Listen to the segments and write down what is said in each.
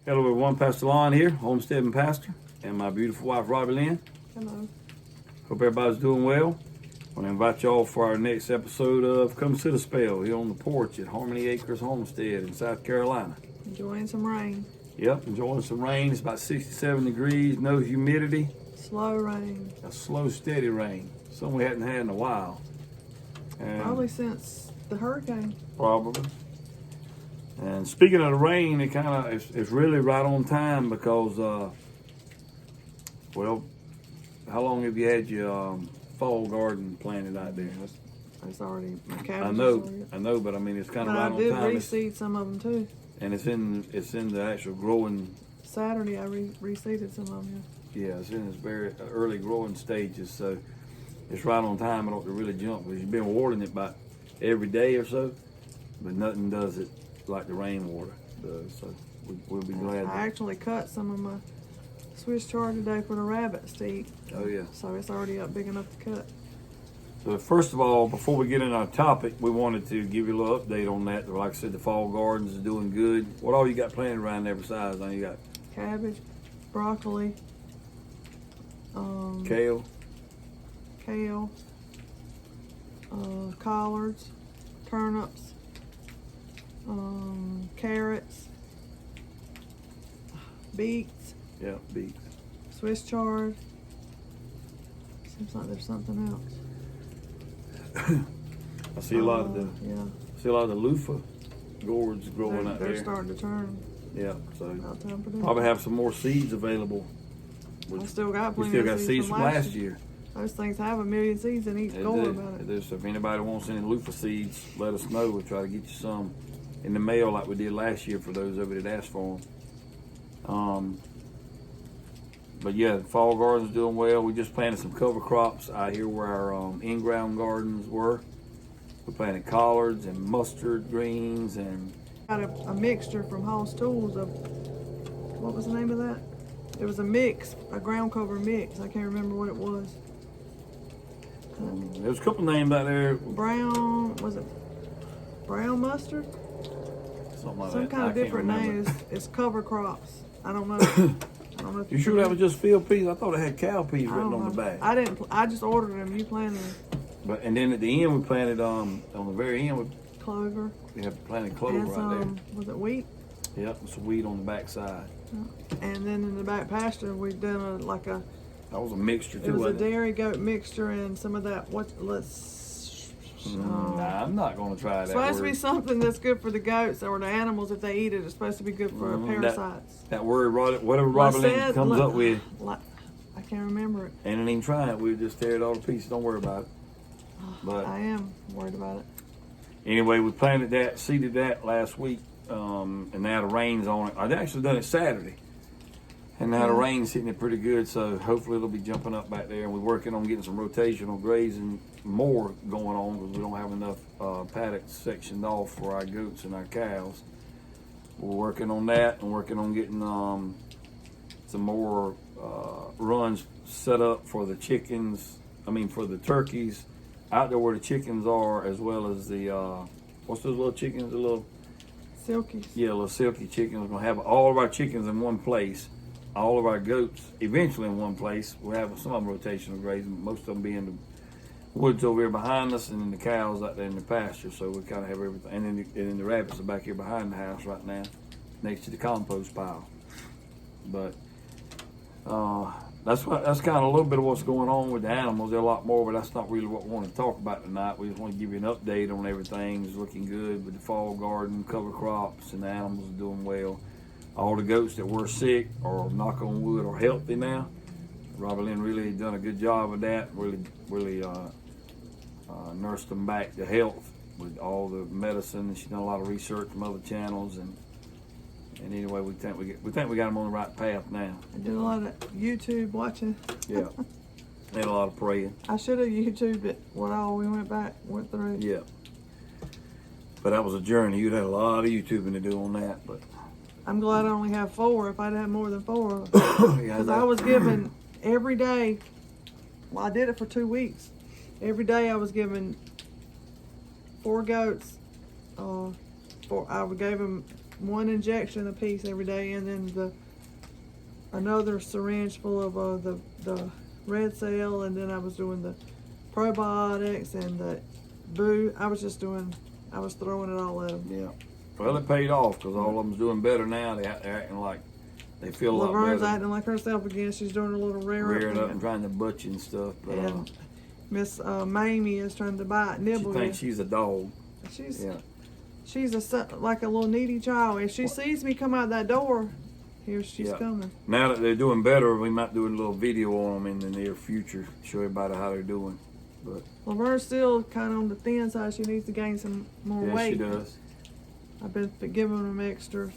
Hello everyone, Pastor Lon here, Homesteading Pastor, and my beautiful wife, Robbie Lynn. Hello. Hope everybody's doing well. I want to invite y'all for our next episode of Come Sit a Spell here on the porch at Harmony Acres Homestead in South Carolina. Enjoying some rain. Yep, enjoying some rain. It's about 67 degrees, no humidity. Slow rain. A slow, steady rain. Something we hadn't had in a while. And Probably since the hurricane. Probably. And speaking of the rain, it kind of it's really right on time because, well, how long have you had your fall garden planted out there? It's already my I cabbage. know, but I mean it's kind of But right I on did time. reseed some of them too. And it's in the actual growing. Saturday I reseeded some of them. Yeah, it's in its very early growing stages, so it's right on time. I don't have to really jump because you've been watering it about every day or so, but nothing does it like the rainwater does. So we'll be glad. I actually cut some of my Swiss chard today for the rabbits to eat. Oh yeah. So it's already up big enough to cut. So first of all, before we get into our topic, we wanted to give you a little update on that. Like I said, the fall gardens is doing good. What all you got planted around there besides? You got Cabbage, broccoli, kale. Collards, turnips, carrots, beets, Yeah, beets. Swiss chard. Seems like there's something else. I see a lot of the loofah gourds growing out they're there. starting to turn. Yeah, so About time for them. probably have some more seeds available. I still got We plenty still of got seeds from last year. Those things have 1,000,000 seeds in each They gourd do. about it. They do. So if anybody wants any loofah seeds, let us know. We'll try to get you some in the mail like we did last year for those of you that asked for them. But yeah, the fall garden's doing well. We just planted some cover crops out here where our in-ground gardens were. We planted collards and mustard greens and Got a mixture from Hall's Tools of, what was the name of that? It was a mix, a ground cover mix. I can't remember what it was. there's a couple names out there. Brown, was it brown mustard? Something like Some that. kind I of can't different remember. name. It's cover crops. I don't know. I don't know if You sure that was just field peas? I thought it had cow peas written on the back. I just ordered them. You planted them. And then at the end we planted on the very end Clover. we have planted clover And right some, was it wheat? there. Yep, some weed on the back side. And then in the back pasture, we've done That was a mixture too. it was a wasn't it? dairy goat mixture and some of that, Nah, I'm not going to try that. it's supposed to be word. something that's good for the goats or the animals if they eat it. It's supposed to be good for parasites. That word, whatever Robbie Lynn comes up with, I can't remember it. ain't even trying it. We'll just tear it all to pieces. Don't worry about it. But I am worried about it. anyway, we planted that, seeded that last week, and now the rain's on it. I'd actually done it Saturday, and now the rain's hitting it pretty good. So hopefully it'll be jumping up back there. And we're working on getting some rotational grazing more going on because we don't have enough paddocks sectioned off for our goats and our cows. We're working on that and working on getting some more runs set up for the chickens. For the turkeys out there where the chickens are, as well as the what's those little chickens? The little Silkies. yeah, little silky chickens. We're gonna have all of our chickens in one place, all of our goats eventually in one place. We'll have some of them rotational grazing, most of them being in the woods over here behind us, and then the cows out there in the pasture. So we kind of have everything, and then the rabbits are back here behind the house right now, next to the compost pile. But that's kind of a little bit of what's going on with the animals. There's a lot more, but that's not really what we want to talk about tonight. We just want to give you an update on everything. It's looking good with the fall garden, cover crops, and the animals are doing well. All the goats that were sick, or knock on wood, are healthy now. Robbie Lynn really done a good job of that. Really nursed them back to health with all the medicine. She's done a lot of research from other channels, and anyway, we think we got them on the right path now. I did a lot of YouTube watching. Yeah, and a lot of praying. I should have YouTubed it. What all we went through. Yeah, but that was a journey. You'd had a lot of YouTubing to do on that, but I'm glad I only have 4. If I'd had more than 4, because I was given every day. Well, I did it for 2 weeks. Every day I was given 4 goats. I gave them one injection apiece every day, and then another syringe full of the red cell, and then I was doing the probiotics and the boo. I was throwing it all at them. Yeah. Well, it paid off because all of them's doing better now. They're acting like they feel a lot Laverne's better. acting like herself again. She's doing a little rearing up and trying to butch and stuff. But, and Miss Mamie is trying to bite, nibble. She thinks she's a dog. She's like a little needy child. If she sees me come out that door, here she's coming. Now that they're doing better, we might do a little video on them in the near future, show everybody how they're doing. But Laverne's still kind of on the thin side. She needs to gain some more weight. Yeah, she does. I've been giving them extra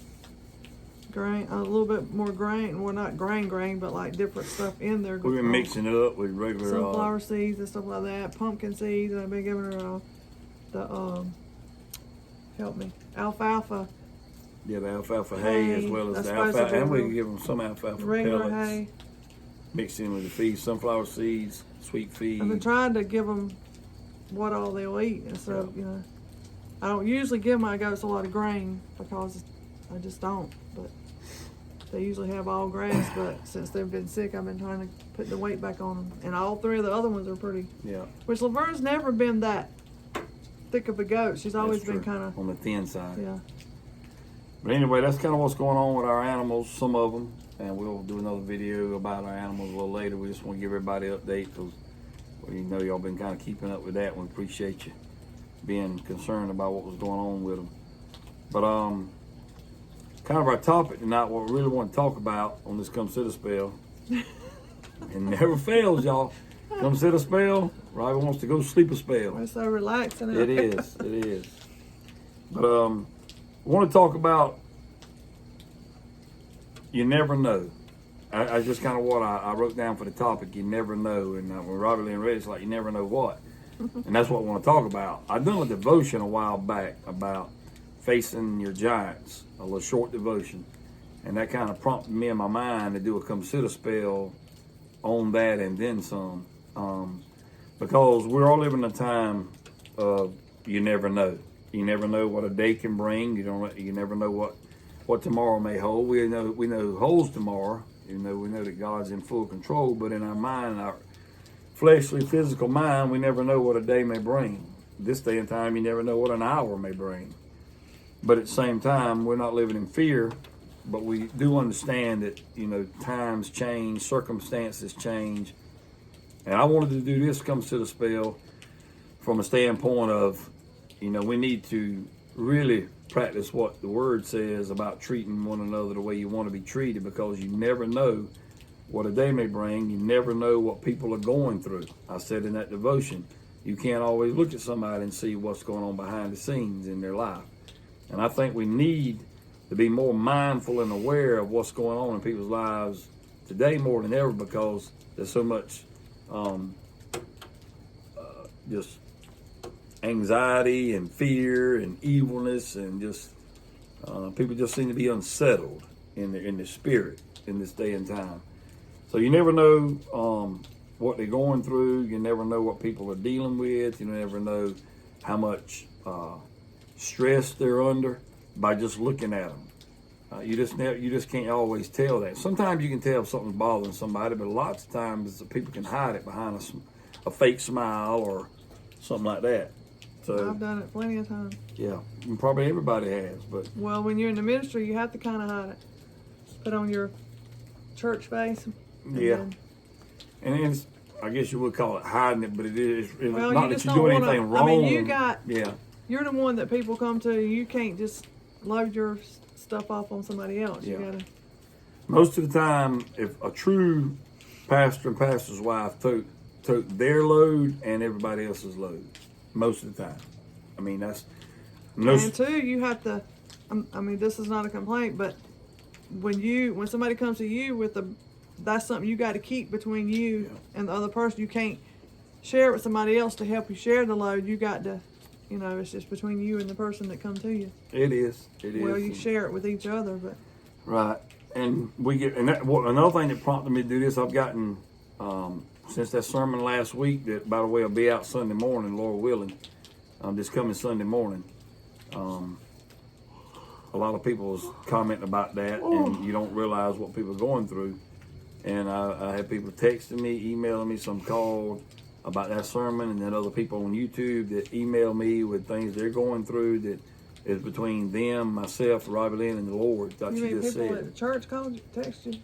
grain, a little bit more grain. Well, not grain, but like different stuff in there. We've been mixing it up with regular sunflower seeds and stuff like that, pumpkin seeds, and I've been giving her help me, alfalfa. Yeah, the alfalfa hay as well as the alfalfa, and we can give them some alfalfa regular pellets. Hay. Mixed in with the feed, sunflower seeds, sweet feed. I've been trying to give them what all they'll eat, and so I don't usually give my goats a lot of grain because I just don't. But they usually have all grass. But since they've been sick, I've been trying to put the weight back on them, and all three of the other ones are pretty. Yeah. Which Laverne's never been that thick of a goat. She's always been kind of on the thin side. Yeah. But anyway, that's kind of what's going on with our animals, some of them, and we'll do another video about our animals a little later. We just want to give everybody an update because y'all been kind of keeping up with that. We appreciate you being concerned about what was going on with them. But kind of our topic tonight, what we really want to talk about on this Come Sit a Spell, it never fails, y'all. Come sit a spell. Robbie wants to go sleep a spell. It's so relaxing. It is. But I want to talk about you never know. I just kind of what I wrote down for the topic. You never know, and when Robbie Lynn read, it's like you never know what, and that's what I want to talk about. I done a devotion a while back about facing your giants, a little short devotion, and that kind of prompted me in my mind to do a Come Sit a Spell on that and then some. Because we're all living in a time of you never know. You never know what a day can bring. You never know what tomorrow may hold. We know who holds tomorrow. We know that God's in full control. But in our mind, our fleshly, physical mind, we never know what a day may bring. This day and time, you never know what an hour may bring. But at the same time, we're not living in fear. But we do understand that times change, circumstances change. And I wanted to do this Come Sit a Spell from a standpoint of, we need to really practice what the Word says about treating one another the way you want to be treated, because you never know what a day may bring. You never know what people are going through. I said in that devotion, you can't always look at somebody and see what's going on behind the scenes in their life. And I think we need to be more mindful and aware of what's going on in people's lives today more than ever, because there's so much just anxiety and fear and evilness, and just people just seem to be unsettled in their spirit in this day and time. So you never know what they're going through. You never know what people are dealing with. You never know how much stress they're under by just looking at them. You just can't always tell that. Sometimes you can tell if something's bothering somebody, but lots of times people can hide it behind a fake smile or something like that. So I've done it plenty of times. Yeah, and probably everybody has. But well, when you're in the ministry, you have to kind of hide it. Put on your church face. And it's, I guess you would call it hiding it, but it is well, not that you're doing anything wrong. I mean, you're the one that people come to. You can't just load your stuff off on somebody else. You gotta. Most of the time, if a true pastor and pastor's wife took their load and everybody else's load, most of the time. I mean, that's. And too, you have to. I mean, this is not a complaint, but when somebody comes to you that's something you got to keep between you and the other person. You can't share it with somebody else to help you share the load. You got to. It's just between you and the person that come to you. It is. Well, you share it with each other, but. Right, and another thing that prompted me to do this, I've gotten since that sermon last week that, by the way, will be out Sunday morning, Lord willing, this coming Sunday morning. a lot of people was commenting about that, and you don't realize what people are going through. And I had people texting me, emailing me, some called about that sermon, and then other people on YouTube that email me with things they're going through that is between them, myself, Robbie Lynn, and the Lord. Like You you mean just people said. at the church called you, text you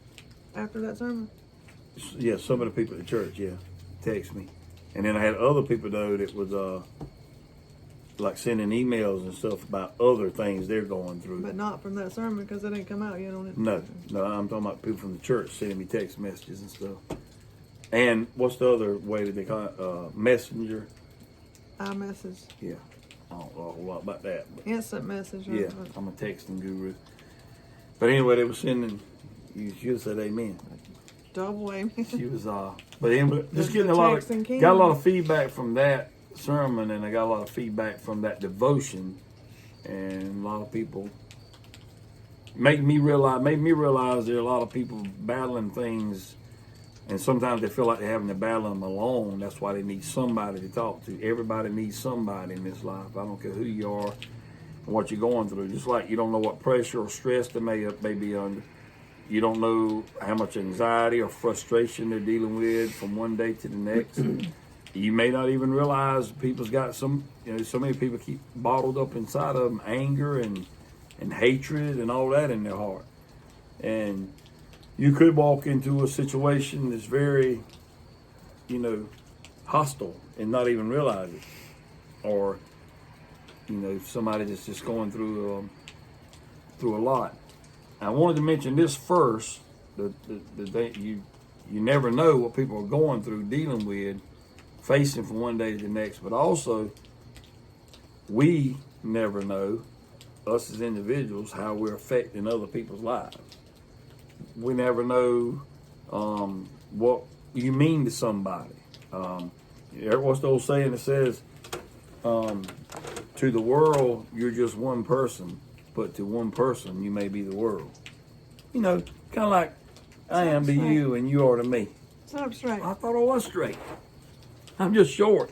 after that sermon? Yeah, some of the people at the church, text me. And then I had other people though that was like sending emails and stuff about other things they're going through. But not from that sermon because it ain't come out yet on it. No, I'm talking about people from the church sending me text messages and stuff. And what's the other way that they call it? Messenger. iMessage. Yeah, I don't know a whole lot about that. But Instant message. yeah, I'm a texting guru. But anyway, they were sending. You should have said amen. Double amen. She was but anyway, just getting texting got a lot of feedback from that sermon, and I got a lot of feedback from that devotion, and a lot of people made me realize there are a lot of people battling things, and sometimes they feel like they're having to battle them alone. That's why they need somebody to talk to. Everybody needs somebody in this life. I don't care who you are and what you're going through. Just like you don't know what pressure or stress they may be under. You don't know how much anxiety or frustration they're dealing with from one day to the next. You may not even realize people's got so many people keep bottled up inside of them anger and hatred and all that in their heart. And you could walk into a situation that's very, hostile and not even realize it. Or, somebody that's just going through a lot. I wanted to mention this first, that you never know what people are going through, dealing with, facing from one day to the next, but also we never know, us as individuals, how we're affecting other people's lives. We never know what you mean to somebody. What's the old saying that says, to the world, you're just one person, but to one person, you may be the world. Kind of like I am to you and you are to me. Sit up straight. I thought I was straight. I'm just short.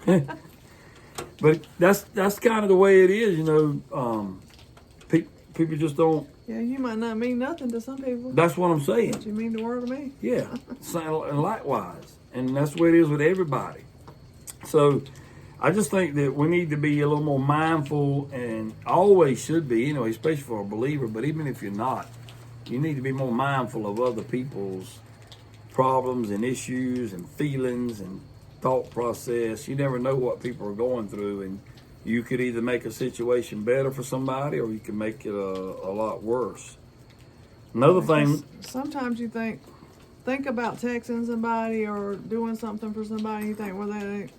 But that's kind of the way it is, people just don't. Yeah, you might not mean nothing to some people. That's what I'm saying. But you mean the world to me. Yeah, and likewise. And that's the way it is with everybody. So I just think that we need to be a little more mindful, and always should be, especially for a believer, but even if you're not, you need to be more mindful of other people's problems and issues and feelings and thought process. You never know what people are going through, and you could either make a situation better for somebody or you can make it a lot worse. Another thing, sometimes you think about texting somebody or doing something for somebody, you think, well, it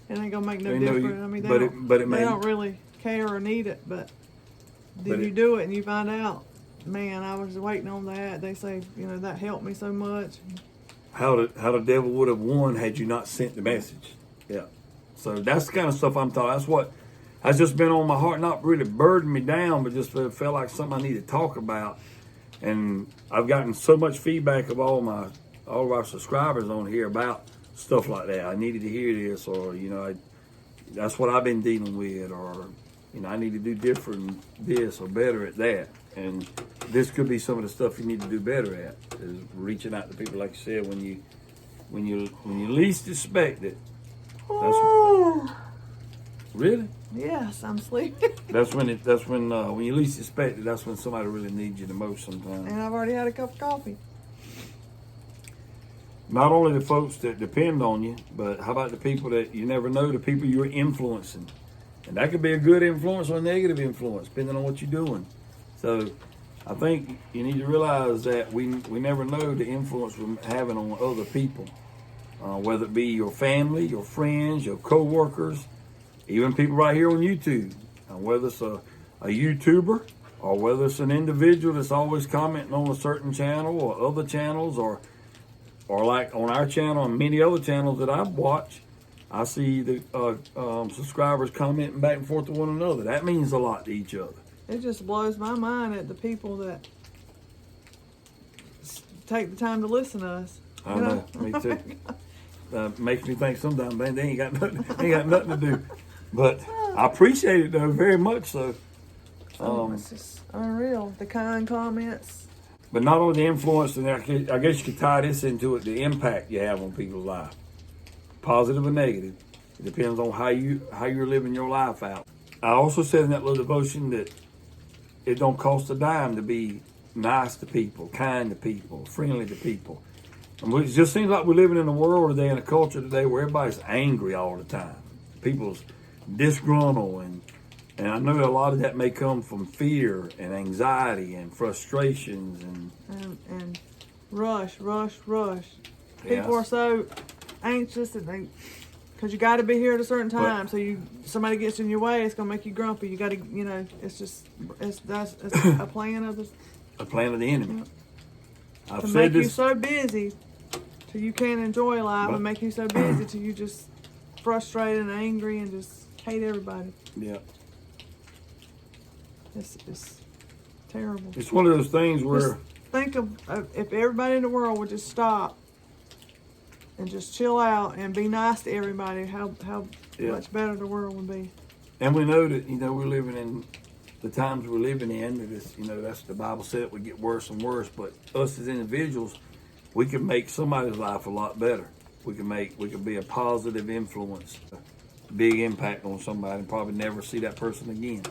ain't gonna make no difference. I mean, they don't really care or need it, but then you do it and you find out, man, I was waiting on that. They say, that helped me so much. How the devil would have won had you not sent the message. Yeah. So that's the kind of stuff I'm talking. That's what has just been on my heart, not really burdened me down, but just felt like something I need to talk about. And I've gotten so much feedback of all of our subscribers on here about stuff like that. I needed to hear this, or that's what I've been dealing with, or I need to do different this or better at that. And this could be some of the stuff you need to do better at, is reaching out to people, like you said, when you least expect it. Really? Yes, I'm sleeping. That's when you least expect it. That's when somebody really needs you the most sometimes. And I've already had a cup of coffee. Not only the folks that depend on you, but how about the people that you never know, the people you're influencing? And that could be a good influence or a negative influence, depending on what you're doing. So I think you need to realize that we never know the influence we're having on other people, whether it be your family, your friends, your co-workers, even people right here on YouTube. Whether it's a YouTuber or whether it's an individual that's always commenting on a certain channel or other channels, or like on our channel and many other channels that I watch, I see the subscribers commenting back and forth to one another. That means a lot to each other. It just blows my mind at the people that take the time to listen to us. I know, me too. Makes me think sometimes, man, they ain't got nothing to do. But I appreciate it though, very much so. It's just unreal. The kind comments. But not only the influence, and I guess you could tie this into it, the impact you have on people's life, positive or negative. It depends on how you're living your life out. I also said in that little devotion that it don't cost a dime to be nice to people, kind to people, friendly to people. And it just seems like we're living in a world today, in a culture today, where everybody's angry all the time. People's disgruntled, and I know a lot of that may come from fear and anxiety and frustrations and rush. People Yes. are so anxious and because you got to be here at a certain time. So somebody gets in your way, it's gonna make you grumpy. You got to, it's a plan of the enemy. I've to said make you this. so busy till you can't enjoy life, and make you so busy till you just frustrated and angry and just hate everybody. Yeah. It's terrible. It's one of those things where Just think of if everybody in the world would just stop and just chill out and be nice to everybody, how much better the world would be. and we know that, we're living in the times we're living in, that it's, that's the Bible said it would get worse and worse, but us as individuals, we can make somebody's life a lot better. We can be a positive influence, a big impact on somebody, and probably never see that person again.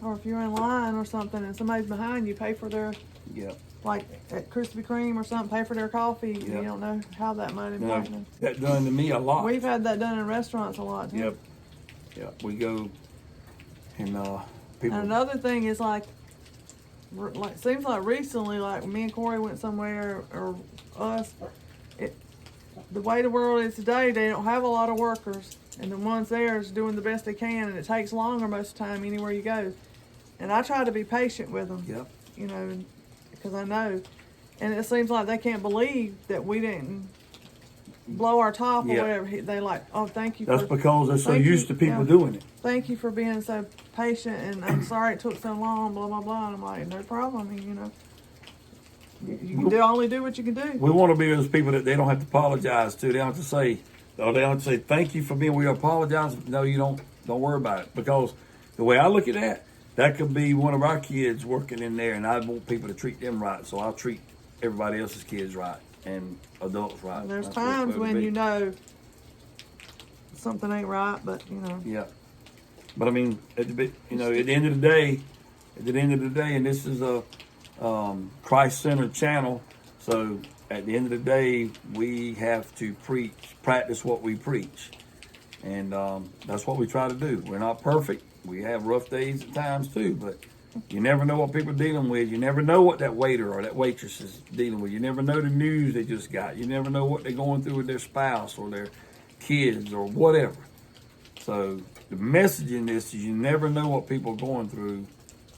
Or if you're in line or something and somebody's behind you, pay for their, Yep. like at Krispy Kreme or something, pay for their coffee. Yep. You don't know how that might impact them. That done to me a lot. We've had that done in restaurants a lot too. Yep. Yep. We go and people. And another thing is like seems like recently, like me and Corey went somewhere or us, the way the world is today, they don't have a lot of workers, and the ones there is doing the best they can, and it takes longer most of the time anywhere you go. And I try to be patient with them. Yep. Because I know, and it seems like they can't believe that we didn't blow our top or Yep. whatever. They like, oh, thank you. That's because they're so thank used you, to people yeah. doing it. Thank you for being so patient, and I'm sorry it took so long, blah, blah, blah. And I'm like, no problem. I mean, you can only do what you can do. We want to be those people that they don't have to apologize to. They don't have to say, or they don't have to say, thank you for being, we apologize. No, you don't worry about it. Because the way I look at that could be one of our kids working in there, and I want people to treat them right. So I'll treat everybody else's kids right and adults right. And there's That's what it's times supposed to when be. Something ain't right, but Yeah. But I mean, at the end of the day, and this is a Christ-centered channel, so at the end of the day, we have to practice what we preach, and that's what we try to do. We're not perfect. We have rough days at times too, but you never know what people are dealing with. You never know what that waiter or that waitress is dealing with. You never know the news they just got. You never know what they're going through with their spouse or their kids or whatever. So the message in this is you never know what people are going through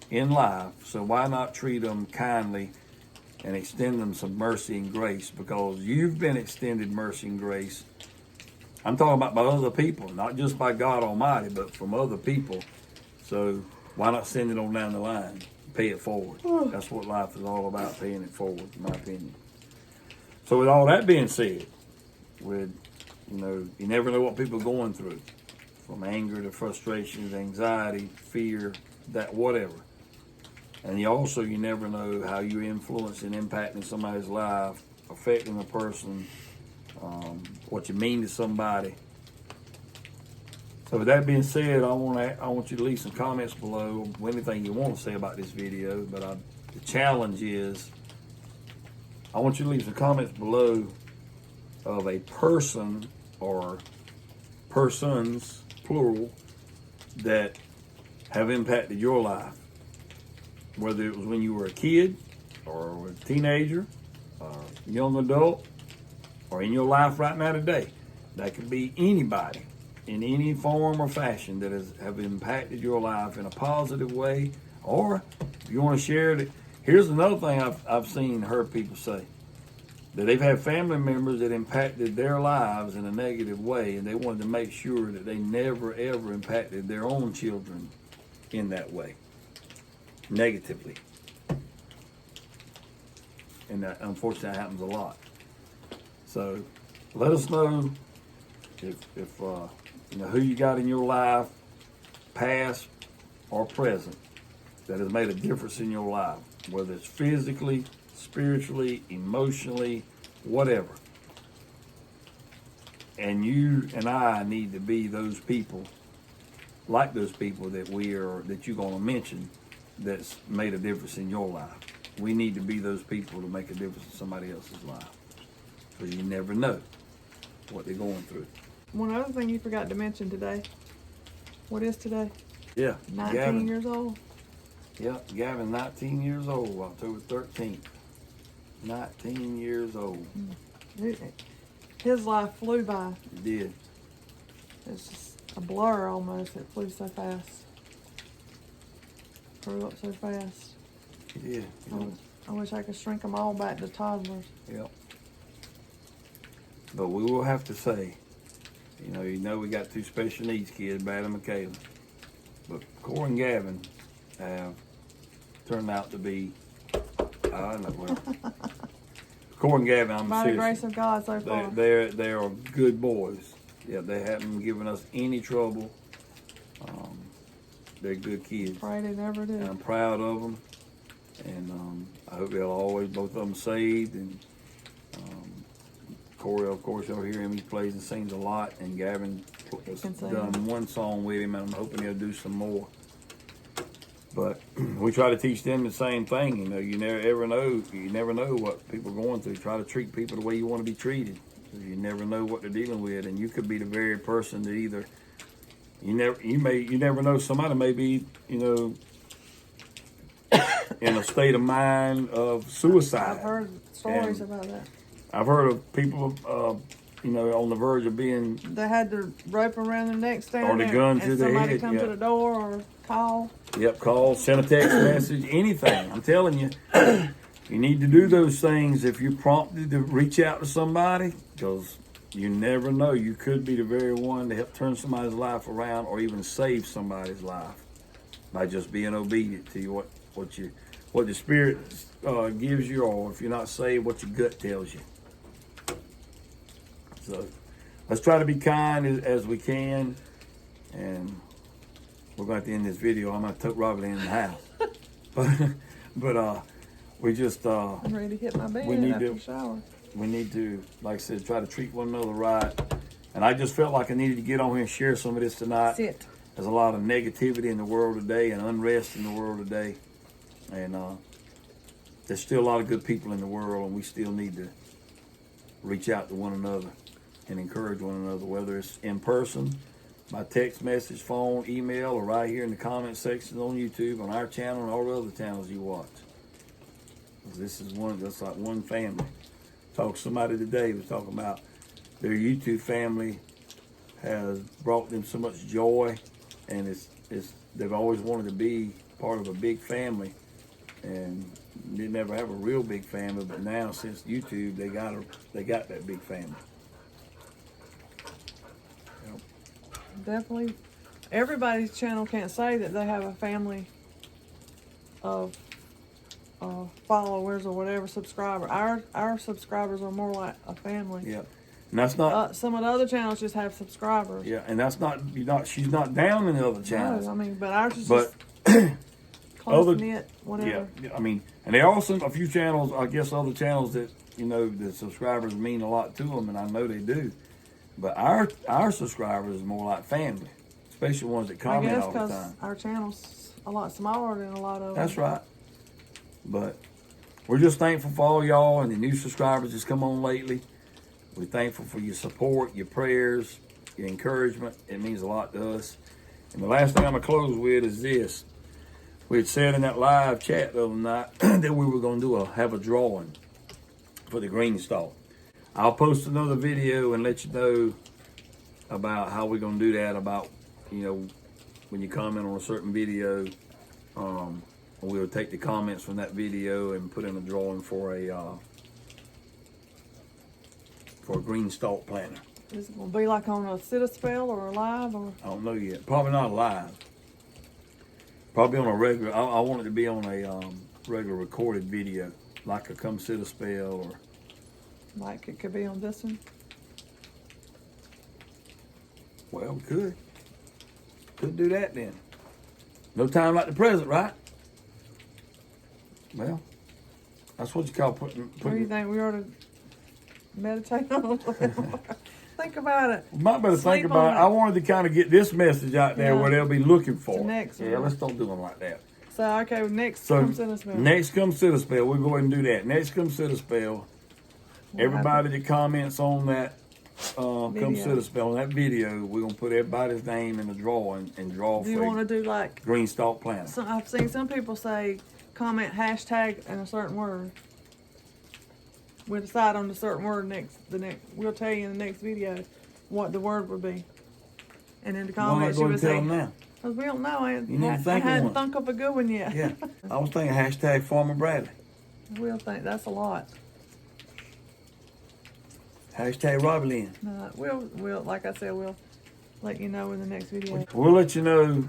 in life, so why not treat them kindly and extend them some mercy and grace, because you've been extended mercy and grace. I'm talking about by other people, not just by God Almighty, but from other people. So why not send it on down the line, pay it forward? That's what life is all about, paying it forward, in my opinion. So with all that being said, you never know what people are going through, from anger to frustrations, anxiety, fear, that whatever. And you never know how you're influencing, impacting somebody's life, affecting a person, what you mean to somebody. So with that being said, I want you to leave some comments below, anything you want to say about this video. But the challenge is, I want you to leave some comments below of a person or persons, plural, that have impacted your life. Whether it was when you were a kid, or a teenager, or a young adult, or in your life right now today. That could be anybody in any form or fashion that have impacted your life in a positive way. Or if you want to share it, here's another thing heard people say, that they've had family members that impacted their lives in a negative way, and they wanted to make sure that they never ever impacted their own children in that way, negatively. And that, unfortunately, that happens a lot. So let us know if who you got in your life, past or present, that has made a difference in your life, whether it's physically, spiritually, emotionally, whatever. And you and I need to be those people, like those people that you're going to mention, that's made a difference in your life. We need to be those people to make a difference in somebody else's life, because you never know what they're going through. One other thing you forgot to mention today. What is today? Yeah, 19 Gavin. years old. Yeah, Gavin, 19 years old, October 13th. 19 years old. His life flew by. It did. It's just a blur almost. It flew so fast. Grew up so fast. It did. I wish I could shrink them all back to toddlers. Yep. But we will have to say, you know we got two special needs kids, Brad and Michaela. But Corey and Gavin have turned out to be, I don't know, well, Corey and Gavin, I'm By the serious. grace of God so far. They are good boys. Yeah, they haven't given us any trouble. They're good kids. Pray they never do. And I'm proud of them. And I hope they'll always, both of them saved. And Corey, of course, you'll hear him. He plays and sings a lot. And Gavin has done one song with him, and I'm hoping he'll do some more. But we try to teach them the same thing. You never know what people are going through. Try to treat people the way you want to be treated. You never know what they're dealing with, and you could be the very person that either you never know, somebody may be in a state of mind of suicide. I've heard stories about that. I've heard of people, on the verge of being. They had the rope around their neck standing Or the there, gun to and their somebody head, come yeah. to the door or call. Yep, call, send a text message, anything. I'm telling you, you need to do those things if you're prompted to reach out to somebody, because you never know. You could be the very one to help turn somebody's life around, or even save somebody's life by just being obedient to what the Spirit gives you, or if you're not saved, what your gut tells you. So let's try to be kind as we can, and we're going to end this video. I'm going to take Robbie Lynn in the house. but we just I'm ready to hit my bed after the shower. We need to, like I said, try to treat one another right. And I just felt like I needed to get on here and share some of this tonight. Sit. There's a lot of negativity in the world today and unrest in the world today. And there's still a lot of good people in the world, and we still need to reach out to one another and encourage one another, whether it's in person, by text message, phone, email, or right here in the comment section on YouTube, on our channel, and all the other channels you watch. This is that's like one family. Talked to somebody today was talking about their YouTube family has brought them so much joy, and they've always wanted to be part of a big family, and didn't ever have a real big family, but now since YouTube they got that big family. Definitely. Everybody's channel can't say that they have a family of followers or whatever, subscriber. Our subscribers are more like a family. Yeah, and that's not. Some of the other channels just have subscribers. Yeah, and that's not. She's not down in the other channels. No, I mean, but ours is But just close knit, whatever. yeah, I mean, and there are also a few channels. I guess other channels that the subscribers mean a lot to them, and I know they do. But our subscribers is more like family, especially ones that comment all the time. I guess because our channel's a lot smaller than a lot of them. That's right. But we're just thankful for all y'all and the new subscribers that's come on lately. We're thankful for your support, your prayers, your encouragement. It means a lot to us. And the last thing I'm going to close with is this. We had said in that live chat the other night that we were going to have a drawing for the green stalk. I'll post another video and let you know about how we're going to do that, about, when you comment on a certain video, we'll take the comments from that video and put in a drawing for a green stalk planter. Is it going to be like on a sit-a-spell or a live? Or? I don't know yet. Probably not live. Probably on a regular, I want it to be on a regular recorded video, like a come sit a spell, or Like it could be on this one? well, we could do that then. No time like the present, right? Well, that's what you call putting. What do you think? We ought to meditate on it a little more? Think about it. We might better think Sleep about it. on I wanted to kind of get this message out there Yeah. where they'll be looking for The it. next Yeah, one. let's don't do them like that. So, okay, next So comes in a spell. next comes sit a spell. We'll go ahead and do that. Next comes sit a spell. We'll Everybody that comments on that come Video. sit a spell on that video, we're gonna put everybody's name in the drawing and draw Do you for want to do like, green stalk planter. I've seen some people say comment hashtag and a certain word. We'll decide on the certain word we'll tell you in the next video what the word would be. And in the Why not comments go you and would tell say, them now? because we don't know. You need to I think of hadn't one. thunk up a good one yet. Yeah, I was thinking hashtag Farmer Bradley, We'll think that's a lot. hashtag Robbie Lynn. No, we'll like I said, we'll let you know in the next video. We'll let you know.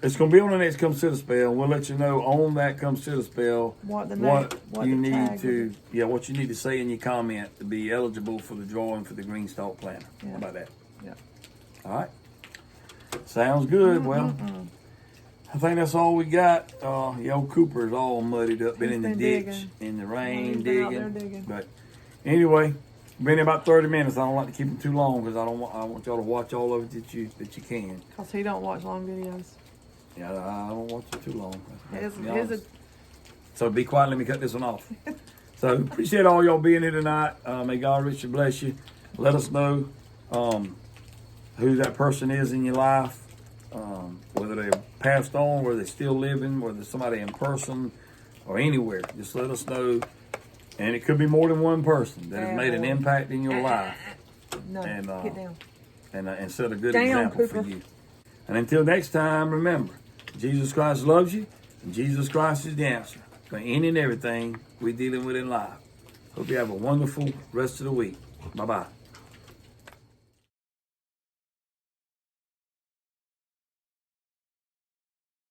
It's gonna be on the next come sit a spell. We'll let you know on that come sit a spell What the what you the need tag to would be. what you need to say in your comment to be eligible for the drawing for the green stalk planter. Yeah. How about that? Yeah. All right. Sounds good. Well, I think that's all we got. The old Cooper's all muddied up, been He's in the been ditch, digging. in the Well, rain, he's been out there digging. digging. But anyway, been about 30 minutes. I don't like to keep them too long because I want y'all to watch all of it that you can. Because he don't watch long videos. Yeah, I don't watch it too long. His, to be his, honest. So be quiet. Let me cut this one off. So appreciate all y'all being here tonight. May God richly bless you. Let us know who that person is in your life, whether they passed on, whether they're still living, whether it's somebody in person or anywhere. Just let us know. And it could be more than one person that has made an impact in your life no, and, get down. and set a good Down, example Cooper. for you. And until next time, remember, Jesus Christ loves you, and Jesus Christ is the answer for any and everything we're dealing with in life. Hope you have a wonderful rest of the week. Bye-bye.